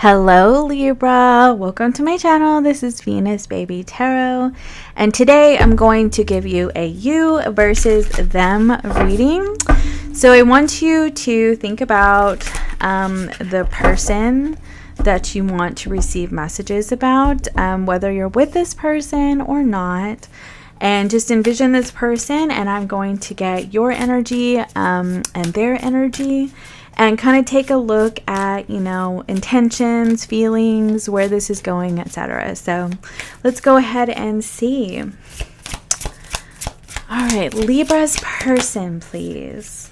Hello Libra, welcome to my channel. This is Venus Baby Tarot, and today I'm going to give you a you versus them reading. So I want you to think about the person that you want to receive messages about, whether you're with this person or not, and just envision this person, and I'm going to get your energy and their energy, and kind of take a look at, intentions, feelings, where this is going, etc. So let's go ahead and see. All right, Libra's person, please.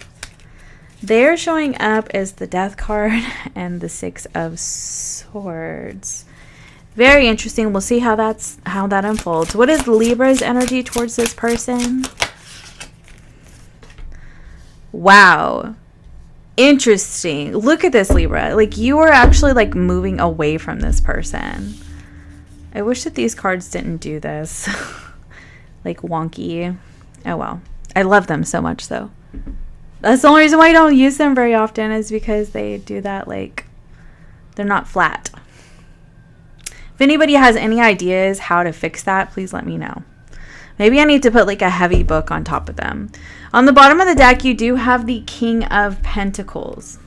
They're showing up as the Death card and the Six of Swords. Very interesting. We'll see how that unfolds. What is Libra's energy towards this person? Wow. Interesting. Look at this, Libra. Like, you are actually like moving away from this person. I wish that these cards didn't do this. Like wonky. Oh well. I love them so much though. That's the only reason why I don't use them very often, is because they do that, like, they're not flat. If anybody has any ideas how to fix that, please let me know. Maybe I need to put like a heavy book on top of them. On the bottom of the deck, you do have the King of Pentacles.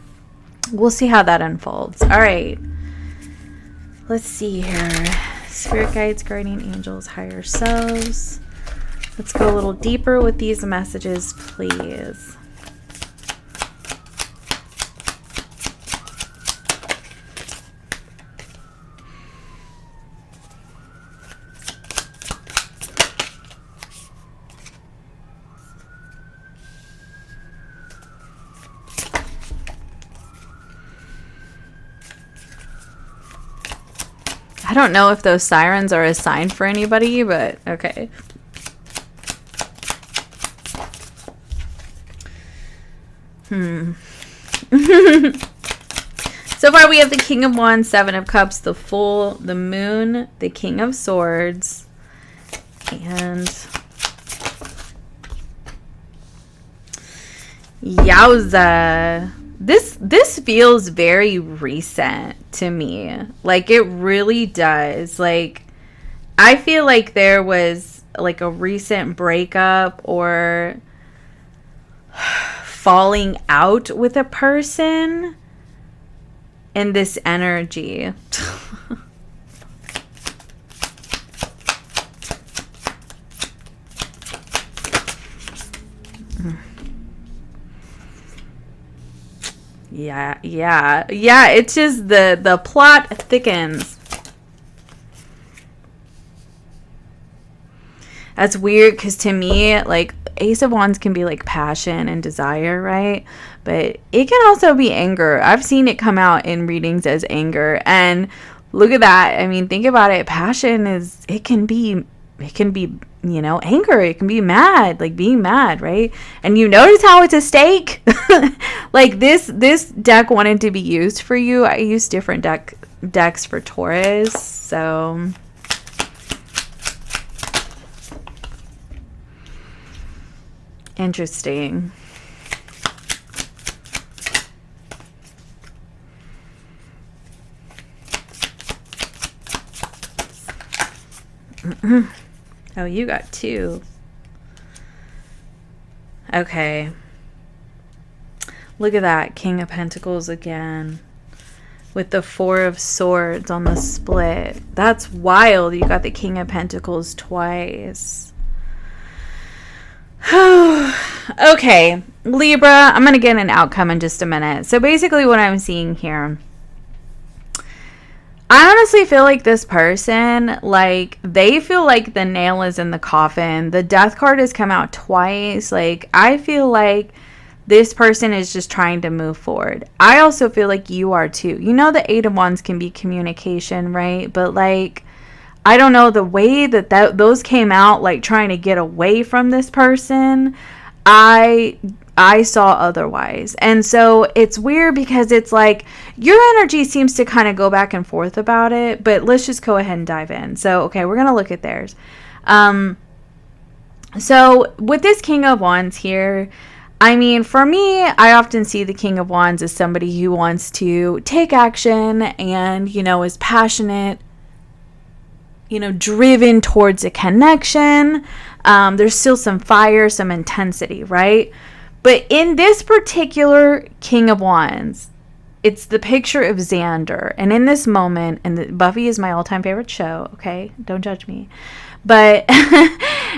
We'll see how that unfolds. All right. Let's see here. Spirit guides, guardian angels, higher selves. Let's go a little deeper with these messages, please. I don't know if those sirens are a sign for anybody, but okay. So far we have the King of Wands, Seven of Cups, the Fool, the Moon, the King of Swords, and yowza. This feels very recent to me. Like, it really does. Like, I feel like there was like a recent breakup or falling out with a person in this energy. Yeah. It's just the plot thickens. That's weird, because to me, like, Ace of Wands can be like passion and desire, right? But it can also be anger. I've seen it come out in readings as anger, and look at that. I mean, think about it. Passion is, it can be anger. It can be mad, like being mad, right? And you notice how it's a stake. Like, this deck wanted to be used for you. I use different decks for Taurus, so interesting. Oh, you got two. Okay. Look at that. King of Pentacles again. With the Four of Swords on the split. That's wild. You got the King of Pentacles twice. Okay. Libra, I'm going to get an outcome in just a minute. So basically what I'm seeing here, I honestly feel like this person, like, they feel like the nail is in the coffin. The Death card has come out twice. Like, I feel like this person is just trying to move forward. I also feel like you are too. You know, the Eight of Wands can be communication, right? But, like, I don't know, the way that those came out, like, trying to get away from this person, I saw otherwise. And so it's weird, because it's like your energy seems to kind of go back and forth about it, but let's just go ahead and dive in. So, okay, we're going to look at theirs. So with this King of Wands here, I mean, for me, I often see the King of Wands as somebody who wants to take action and, is passionate, driven towards a connection. There's still some fire, some intensity, right? But in this particular King of Wands, it's the picture of Xander. And in this moment, and Buffy is my all-time favorite show, okay? Don't judge me. But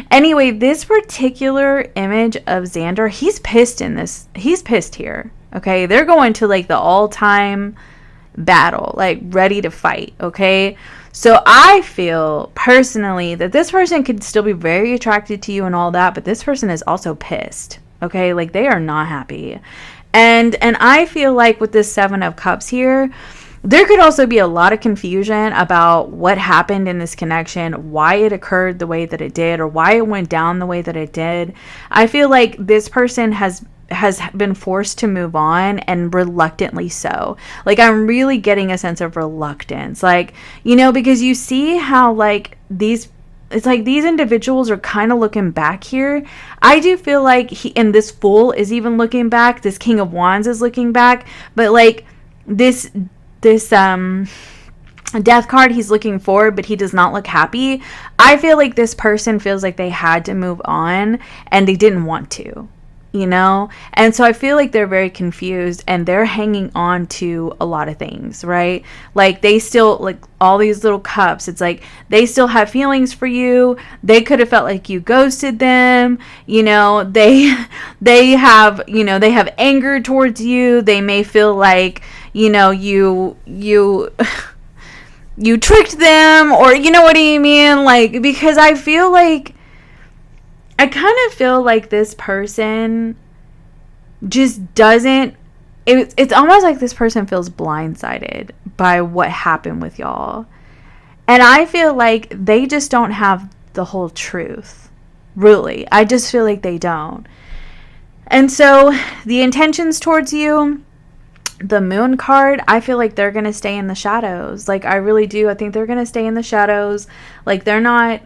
anyway, this particular image of Xander, he's pissed in this. He's pissed here, okay? They're going to like the all-time battle, like ready to fight, okay? So I feel personally that this person could still be very attracted to you and all that, but this person is also pissed, okay? Like they are not happy. And I feel like with this Seven of Cups here, there could also be a lot of confusion about what happened in this connection, why it occurred the way that it did, or why it went down the way that it did. I feel like this person has been forced to move on, and reluctantly so. Like, I'm really getting a sense of reluctance. Like, because you see how, like, these individuals are kind of looking back here. I do feel like and this Fool is even looking back. This King of Wands is looking back. But, like, this Death card, he's looking forward, but he does not look happy. I feel like this person feels like they had to move on and they didn't want to, and so I feel like they're very confused and they're hanging on to a lot of things, right? Like they still, like all these little cups, it's like they still have feelings for you. They could have felt like you ghosted them, they have, they have anger towards you. They may feel like, you tricked them, or what I mean? Like, because I kind of feel like this person just doesn't, it's almost like this person feels blindsided by what happened with y'all. And I feel like they just don't have the whole truth. Really. I just feel like they don't. And so the intentions towards you, the Moon card, I feel like they're going to stay in the shadows. Like, I really do. I think they're going to stay in the shadows. Like, they're not,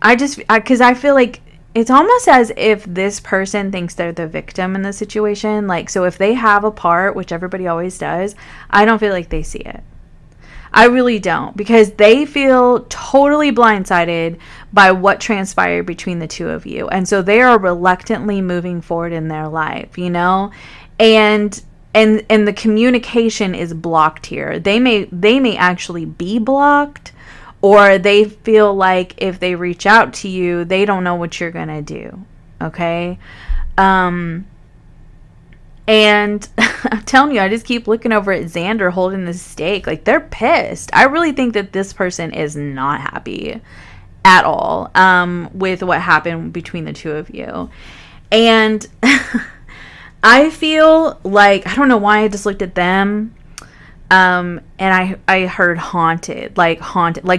because I feel like it's almost as if this person thinks they're the victim in the situation. Like, so if they have a part, which everybody always does, I don't feel like they see it. I really don't, because they feel totally blindsided by what transpired between the two of you. And so they are reluctantly moving forward in their life, and the communication is blocked here. They may actually be blocked, or they feel like if they reach out to you, they don't know what you're going to do. Okay? And I'm telling you, I just keep looking over at Xander holding the stake. Like, they're pissed. I really think that this person is not happy at all with what happened between the two of you. And I feel like, I don't know why I just looked at them. And I heard haunted, like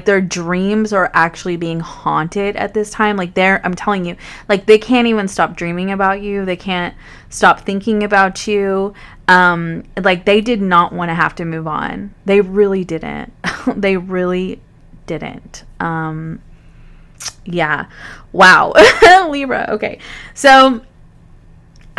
their dreams are actually being haunted at this time. Like I'm telling you, like they can't even stop dreaming about you. They can't stop thinking about you. Like they did not want to have to move on. They really didn't. They really didn't. Yeah. Wow. Libra. Okay. So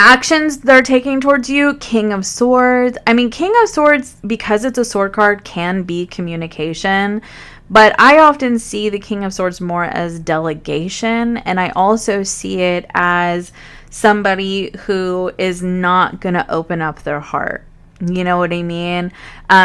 actions they're taking towards you, King of Swords. I mean, King of Swords, because it's a sword card, can be communication. But I often see the King of Swords more as delegation. And I also see it as somebody who is not going to open up their heart. You know what I mean?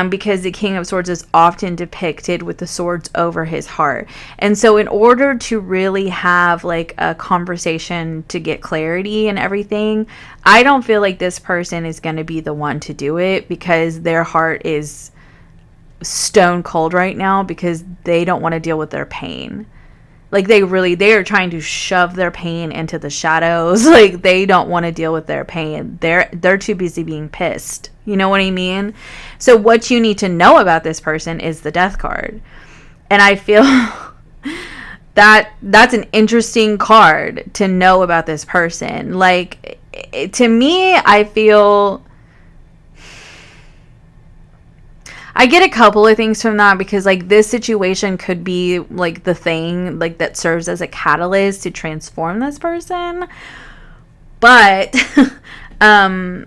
Because the King of Swords is often depicted with the swords over his heart. And so in order to really have like a conversation to get clarity and everything, I don't feel like this person is going to be the one to do it, because their heart is stone cold right now because they don't want to deal with their pain. Like they are trying to shove their pain into the shadows. Like they don't want to deal with their pain. They're too busy being pissed. You know what I mean? So what you need to know about this person is the Death card. And I feel that's an interesting card to know about this person. Like to me, I feel I get a couple of things from that, because like this situation could be like the thing like that serves as a catalyst to transform this person. But I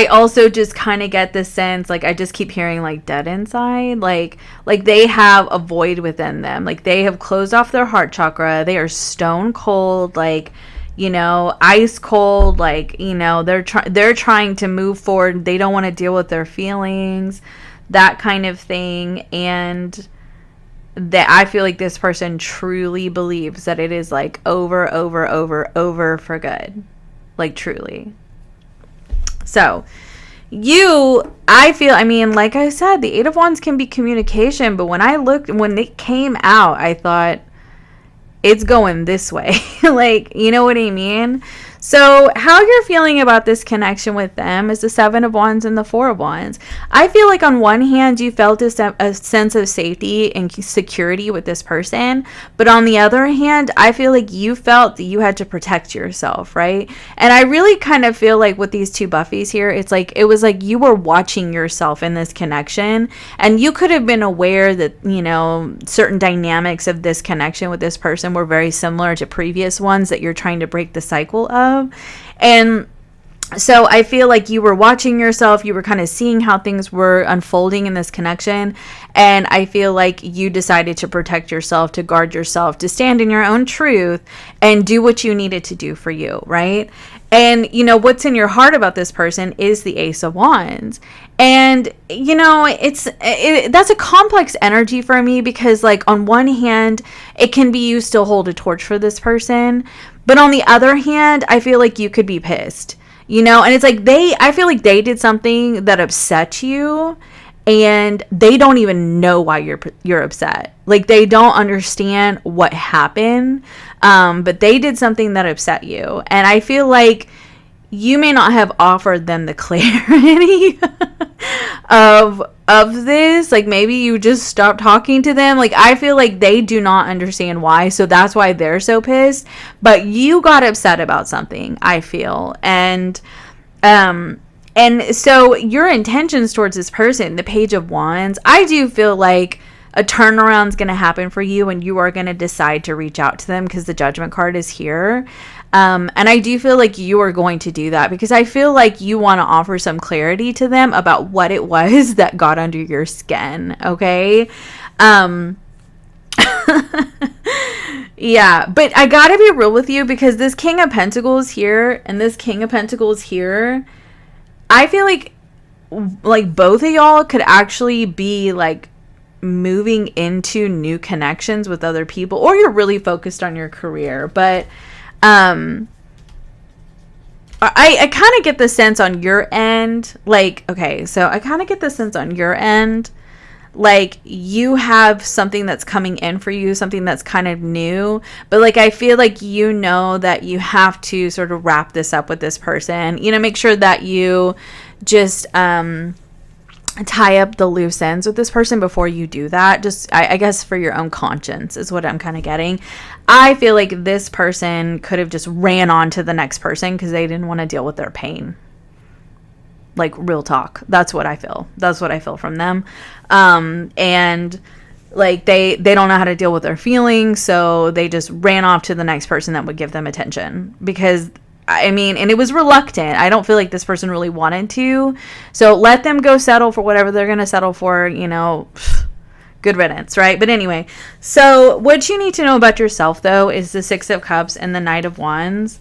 also just kind of get this sense, like, I just keep hearing, like, dead inside. Like they have a void within them. Like, they have closed off their heart chakra. They are stone cold, like, you know, ice cold. Like, you know, they're trying to move forward. They don't want to deal with their feelings, that kind of thing. And that I feel like this person truly believes that it is, like, over for good. Like, truly. So, I feel, I mean, like I said, the Eight of Wands can be communication, but when it came out, I thought, it's going this way. Like, you know what I mean? So, how you're feeling about this connection with them is the Seven of Wands and the Four of Wands. I feel like on one hand, you felt a sense of safety and security with this person. But on the other hand, I feel like you felt that you had to protect yourself, right? And I really kind of feel like with these two Buffys here, it was like you were watching yourself in this connection. And you could have been aware that, you know, certain dynamics of this connection with this person were very similar to previous ones that you're trying to break the cycle of. And so I feel like you were watching yourself, you were kind of seeing how things were unfolding in this connection, and I feel like you decided to protect yourself, to guard yourself, to stand in your own truth and do what you needed to do for you, right? And, you know, what's in your heart about this person is the Ace of Wands. And, you know, that's a complex energy for me because, like, on one hand, it can be you still hold a torch for this person. But on the other hand, I feel like you could be pissed, you know? And it's like I feel like they did something that upset you and they don't even know why you're upset. Like, they don't understand what happened, but they did something that upset you. And I feel like you may not have offered them the clarity of this. Like, maybe you just stopped talking to them. Like, I feel like they do not understand why, so that's why they're so pissed. But you got upset about something, I feel. And so your intentions towards this person, the Page of Wands, I do feel like a turnaround is going to happen for you and you are going to decide to reach out to them because the Judgment card is here. And I do feel like you are going to do that because I feel like you want to offer some clarity to them about what it was that got under your skin. Okay. Yeah, but I gotta be real with you because this King of Pentacles here and this King of Pentacles here, I feel like both of y'all could actually be like moving into new connections with other people, or you're really focused on your career. But I kind of get the sense on your end, like, okay, so I kind of get the sense on your end, like, you have something that's coming in for you, something that's kind of new, but, like, I feel like you know that you have to sort of wrap this up with this person, you know, make sure that you just tie up the loose ends with this person before you do that. Just, I guess, for your own conscience is what I'm kind of getting. I feel like this person could have just ran on to the next person because they didn't want to deal with their pain. Like, real talk. That's what I feel. That's what I feel from them. And like they don't know how to deal with their feelings, so they just ran off to the next person that would give them attention. Because I mean, and it was reluctant. I don't feel like this person really wanted to. So let them go settle for whatever they're going to settle for, you know. Good riddance, right? But anyway, so what you need to know about yourself, though, is the Six of Cups and the Knight of Wands.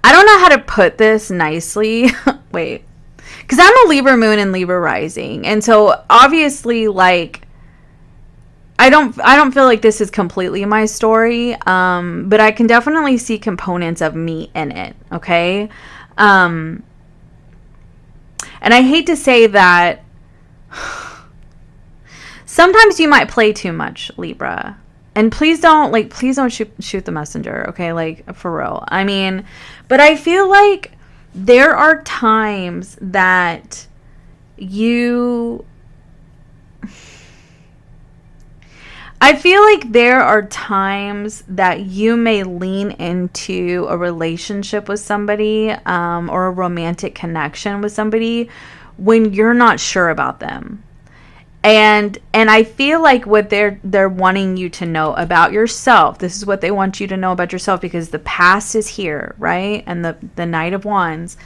I don't know how to put this nicely. Wait. Because I'm a Libra moon and Libra rising. And so, obviously, like, I don't feel like this is completely my story, but I can definitely see components of me in it, okay? And I hate to say that sometimes you might play too much, Libra. And please don't shoot the messenger, okay? Like, for real. I mean, but I feel like there are times that I feel like there are times that you may lean into a relationship with somebody, or a romantic connection with somebody when you're not sure about them. And I feel like what they're wanting you to know about yourself, this is what they want you to know about yourself, because the past is here, right? And the Knight of Wands.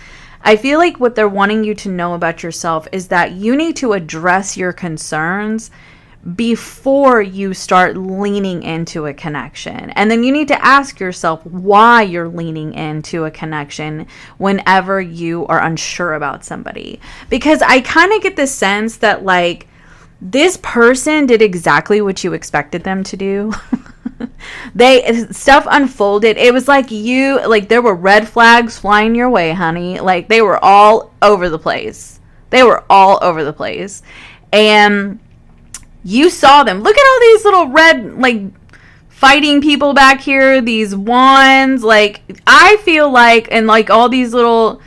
I feel like what they're wanting you to know about yourself is that you need to address your concerns before you start leaning into a connection. And then you need to ask yourself why you're leaning into a connection whenever you are unsure about somebody. Because I kind of get the sense that, like, this person did exactly what you expected them to do. Stuff unfolded. It was like there were red flags flying your way, honey. Like, they were all over the place. And you saw them. Look at all these little red, like, fighting people back here. These wands. Like, I feel like, and like all these little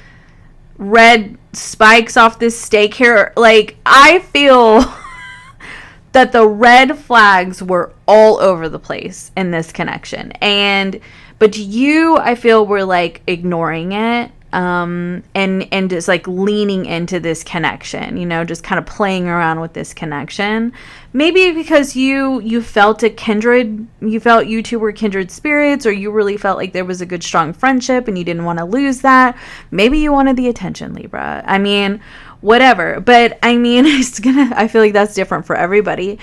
red spikes off this stake here. Like, I feel that the red flags were all over the place in this connection. But you, I feel, were like ignoring it. And just like leaning into this connection, you know, just kind of playing around with this connection. Maybe because you felt a kindred, you felt you two were kindred spirits, or you really felt like there was a good, strong friendship and you didn't want to lose that. Maybe you wanted the attention, Libra. I mean, whatever. But I mean, I feel like that's different for everybody.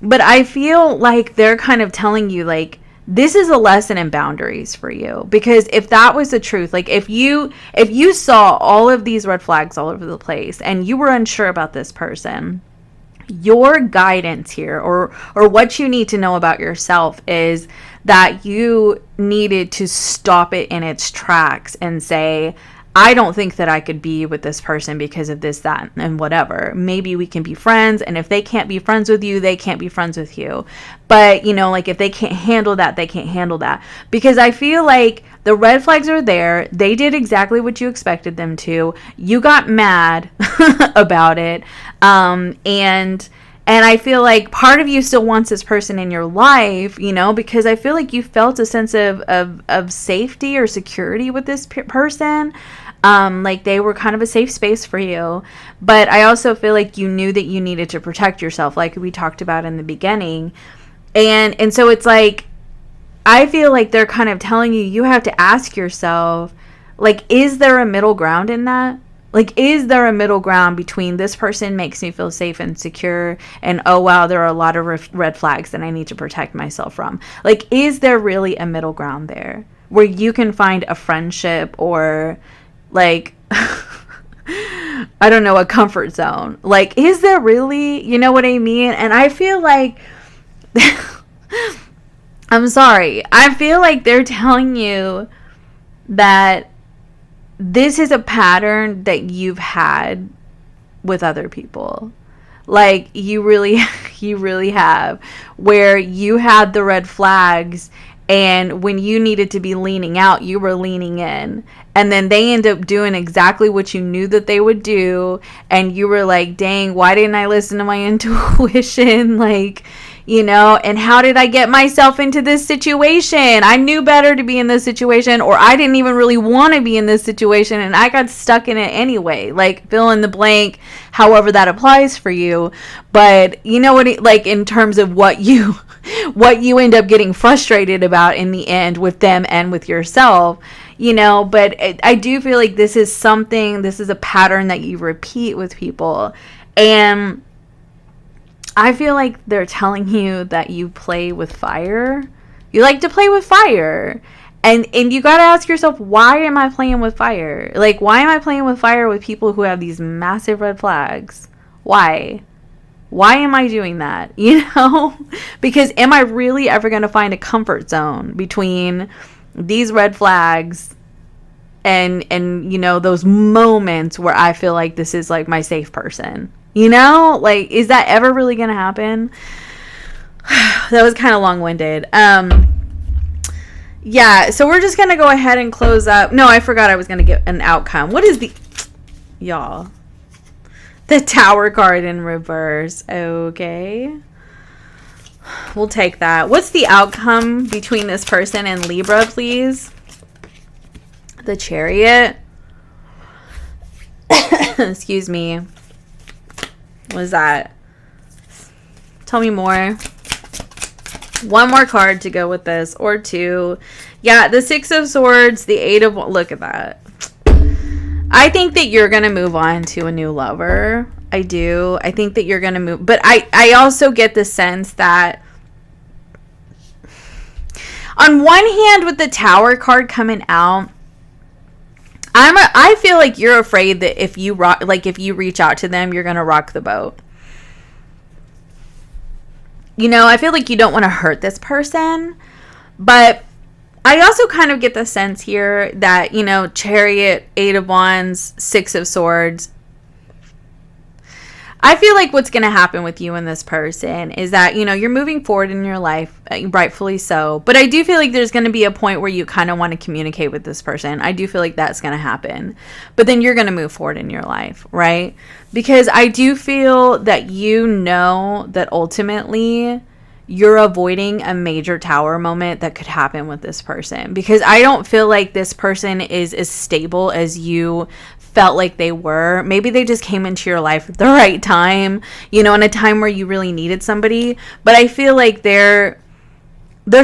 But I feel like they're kind of telling you, like, this is a lesson in boundaries for you. Because if that was the truth, like if you saw all of these red flags all over the place and you were unsure about this person, your guidance here, or what you need to know about yourself, is that you needed to stop it in its tracks and say, I don't think that I could be with this person because of this, that, and whatever. Maybe we can be friends, and if they can't be friends with you, they can't be friends with you. But, you know, like, if they can't handle that, they can't handle that. Because I feel like the red flags are there. They did exactly what you expected them to. You got mad about it. And I feel like part of you still wants this person in your life, you know, because I feel like you felt a sense of safety or security with this person. Like they were kind of a safe space for you. But I also feel like you knew that you needed to protect yourself, like we talked about in the beginning. And so it's like, I feel like they're kind of telling you, you have to ask yourself, like, is there a middle ground in that? Like, is there a middle ground between this person makes me feel safe and secure, and, oh, wow, there are a lot of red flags that I need to protect myself from? Like, is there really a middle ground there where you can find a friendship or, like, I don't know, a comfort zone? Like, is there really, you know what I mean? And I feel like, I'm sorry, I feel like they're telling you that this is a pattern that you've had with other people. Like, you really have, where you had the red flags, and when you needed to be leaning out, you were leaning in. And then they end up doing exactly what you knew that they would do. And you were like, dang, why didn't I listen to my intuition? Like, you know, and how did I get myself into this situation? I knew better to be in this situation, or I didn't even really want to be in this situation, and I got stuck in it anyway. Like, fill in the blank, however that applies for you. But you know what, like, in terms of what you end up getting frustrated about in the end with them and with yourself, you know. But I do feel like this is a pattern that you repeat with people. And I feel like they're telling you that you play with fire. You like to play with fire. And you got to ask yourself, why am I playing with fire? Like, why am I playing with fire with people who have these massive red flags? Why? Why am I doing that? You know? Because am I really ever going to find a comfort zone between these red flags and you know, those moments where I feel like this is like my safe person? You know, like, is that ever really going to happen? That was kind of long-winded. Yeah, so we're just going to go ahead and close up. No, I forgot I was going to get an outcome. What is y'all? The Tower card in reverse. Okay. We'll take that. What's the outcome between this person and Libra, please? The Chariot. Excuse me. What is that? Tell me more. One more card to go with this, or two. Yeah, the Six of Swords, the Eight of... Look at that. I think that you're going to move on to a new lover. I do. I think that you're going to move. But I also get the sense that on one hand, with the Tower card coming out, I feel like you're afraid that if you reach out to them, you're going to rock the boat. You know, I feel like you don't want to hurt this person, but I also kind of get the sense here that, you know, Chariot, Eight of Wands, Six of Swords. I feel like what's going to happen with you and this person is that, you know, you're moving forward in your life, rightfully so. But I do feel like there's going to be a point where you kind of want to communicate with this person. I do feel like that's going to happen. But then you're going to move forward in your life, right? Because I do feel that you know that ultimately you're avoiding a major Tower moment that could happen with this person. Because I don't feel like this person is as stable as you felt like they were. Maybe they just came into your life at the right time, you know, in a time where you really needed somebody. But I feel like there's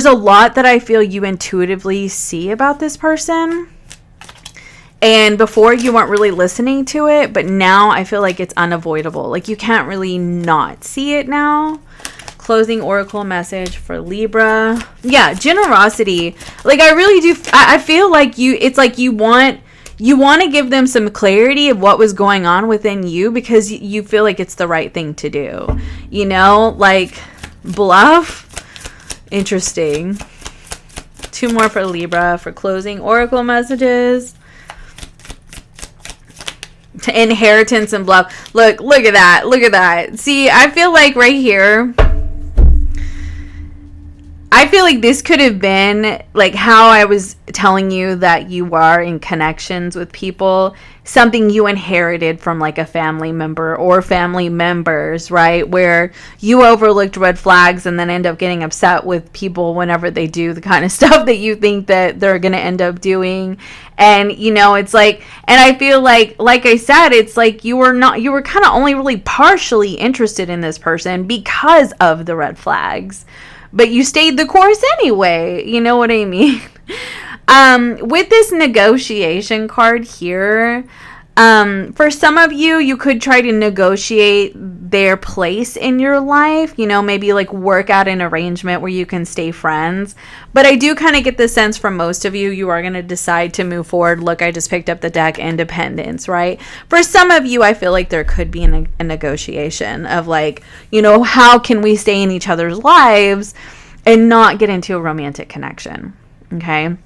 a lot that I feel you intuitively see about this person. And before you weren't really listening to it, but now I feel like it's unavoidable. Like you can't really not see it now. Closing oracle message for Libra. Yeah, generosity. Like I really do. I feel like it's like you want to give them some clarity of what was going on within you because you feel like it's the right thing to do. You know, like bluff. Interesting. Two more for Libra for closing oracle messages. To inheritance and bluff. Look at that. Look at that. See, I feel like right here, I feel like this could have been like how I was telling you that you are in connections with people, something you inherited from like a family member or family members, right? Where you overlooked red flags and then end up getting upset with people whenever they do the kind of stuff that you think that they're going to end up doing. And, you know, it's like, and I feel like I said, it's like you were kind of only really partially interested in this person because of the red flags. But you stayed the course anyway. You know what I mean? With this negotiation card here, for some of you, you could try to negotiate their place in your life. You know, maybe like work out an arrangement where you can stay friends. But I do kind of get the sense from most of you, you are going to decide to move forward. Look, I just picked up the deck, independence, right? For some of you, I feel like there could be a negotiation of like, you know, how can we stay in each other's lives and not get into a romantic connection, okay?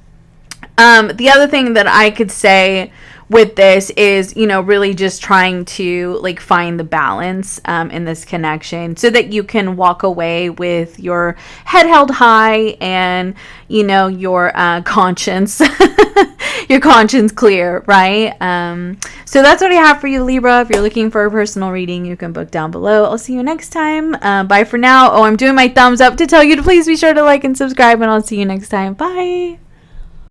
The other thing that I could say with this is, you know, really just trying to like find the balance in this connection so that you can walk away with your head held high and, you know, your conscience, your conscience clear, right? So that's what I have for you, Libra. If you're looking for a personal reading, you can book down below. I'll see you next time. Bye for now. Oh, I'm doing my thumbs up to tell you to please be sure to like and subscribe, and I'll see you next time. Bye.